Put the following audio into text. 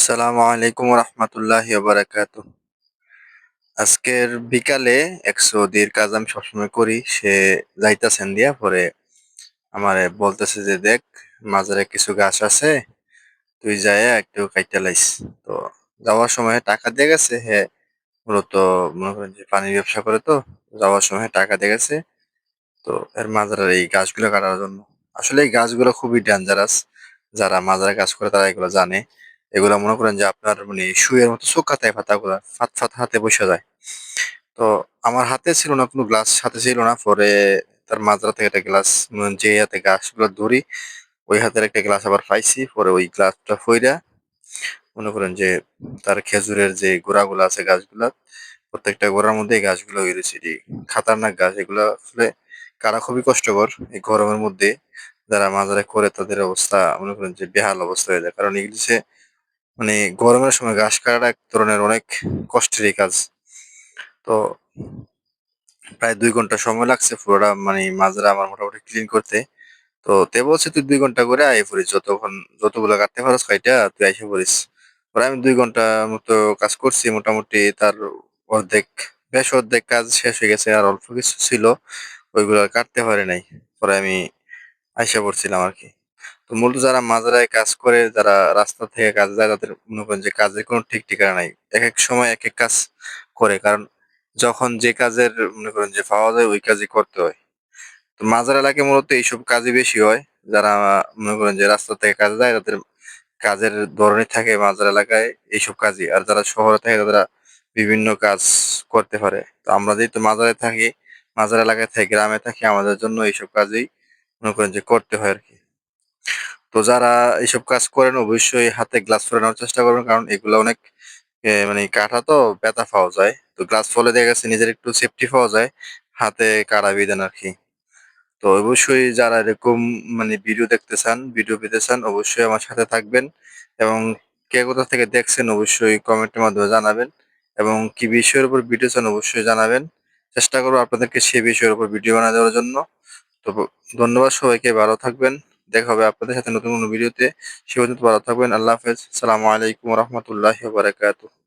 আসসালামু আলাইকুম রহমতুল্লাহি বারাকাতু। আজকের বিকালে এক সৌদির কাজ আমি সবসময় করি। সে যাইতাছেন দিয়া পরে আমারে বলতেছে যে, "দেখ মাজারে কিছু গাছ আছে, তুই যাইয়া একটু কাইটা লাইস।" তো যাওয়ার সময় টাকা দিয়ে গেছে। মূলত মনে করেন যে পানির ব্যবসা করে তো। যাওয়ার সময় টাকা দিয়ে গেছে। তো এর মাজারের এই গাছগুলো কাটার জন্য। আসলে এই গাছগুলো খুবই ডেঞ্জারাস। যারা মাজারে কাজ করে তারা এগুলো জানে। এগুলা মনে করেন যে আপনার মানে সুইয়ের মতো চোক্কা টাইপ পাতাগুলা। ফাত হাতে বইসা যায়। তো আমার হাতে ছিল না, কোনো গ্লাস হাতে ছিল না। পরে তার মাজরা থেকে একটা গ্লাস যে হাতে গাছগুলো ধরি, ওই হাতের একটা গ্লাস আবার পাইছি। পরে ওই গ্লাসটা ফইরা মনে করেন যে তার খেজুরের যে গোড়াগুলো আছে গাছগুলা, প্রত্যেকটা গোড়ার মধ্যে এই গাছগুলো হইতেছে এটি খাতারনাক গাছ। এগুলা আসলে কাটা খুবই কষ্টকর এই গরমের মধ্যে। যারা মাজারে করে তাদের অবস্থা মনে করেন যে বেহাল অবস্থা হয়ে যায়। কারণ ইংলিশে মানে গরমের সময় ঘাস কাটাটা এক ধরনের অনেক কষ্টেরই কাজ। তো প্রায় ২ ঘন্টা সময় লাগছে পুরোটা মানে মাজরা আমার মোটামুটি ক্লিন করতে। তো তে বলছে, "তুই ২ ঘন্টা করে আইয়া পড়িস। যতগুলা কাটতে পারোস কাইটা তুই আইসা পড়িস।" পরে আমি ২ ঘন্টা মতো কাজ করছি। মোটামুটি তার অর্ধেক, বেশ অর্ধেক কাজ শেষ হয়ে গেছে। আর অল্প কিছু ছিল, ওইগুলো আর কাটতে পারি নাই। পরে আমি আইসা পড়ছিলাম আরকি। তো মূলত যারা মাজারায় কাজ করে, যারা রাস্তা থেকে কাজে যায় তাদের মনে করেন যে কাজের কোনো ঠিক ঠিকানা নাই। একেক সময় একেক কাজ করে। কারণ যখন যে কাজের মনে করেন যে পাওয়া যায় ওই কাজই করতে হয়। তো মাজার এলাকায় মূলত এইসব কাজই বেশি হয়। যারা মনে করেন যে রাস্তা থেকে কাজে যায় তাদের কাজের ধরনই থাকে মাজার এলাকায় এইসব কাজই। আর যারা শহরে থাকে তারা বিভিন্ন কাজ করতে পারে। তো আমরা যেহেতু মাজারে থাকি, মাজার এলাকায় থাকি, গ্রামে থাকি, আমাদের জন্য এইসব কাজই মনে করেন যে করতে হয় আরকি। তো যারা এইসব কাজ করেন অবশ্যই হাতে গ্লাভস পরে নেওয়ার চেষ্টা করবেন। কারণ এগুলো অনেক মানে কাটা তো ব্যথা পাওয়া যায়। তো গ্লাভস পরলে দেখা গেছে নিজের একটু সেফটি পাওয়া যায়। হাতে কাড়া বিধান আরকি। তো অবশ্যই যারা এরকম মানে ভিডিও পেতে চান অবশ্যই আমার সাথে থাকবেন। এবং কে কোথা থেকে দেখছেন অবশ্যই কমেন্টের মাধ্যমে জানাবেন। এবং কি বিষয়ের উপর ভিডিও চান অবশ্যই জানাবেন। চেষ্টা করব আপনাদেরকে সেই বিষয়ের উপর ভিডিও বানায় দেওয়ার জন্য। তো ধন্যবাদ সবাইকে, ভালো থাকবেন। দেখা হবে আপনাদের সাথে নতুন কোনো ভিডিওতে। সে পর্যন্ত ভালো থাকবেন। আল্লাহ হাফেজ। আসসালামু আলাইকুম ওয়া রাহমাতুল্লাহি ওয়া বারাকাতুহু।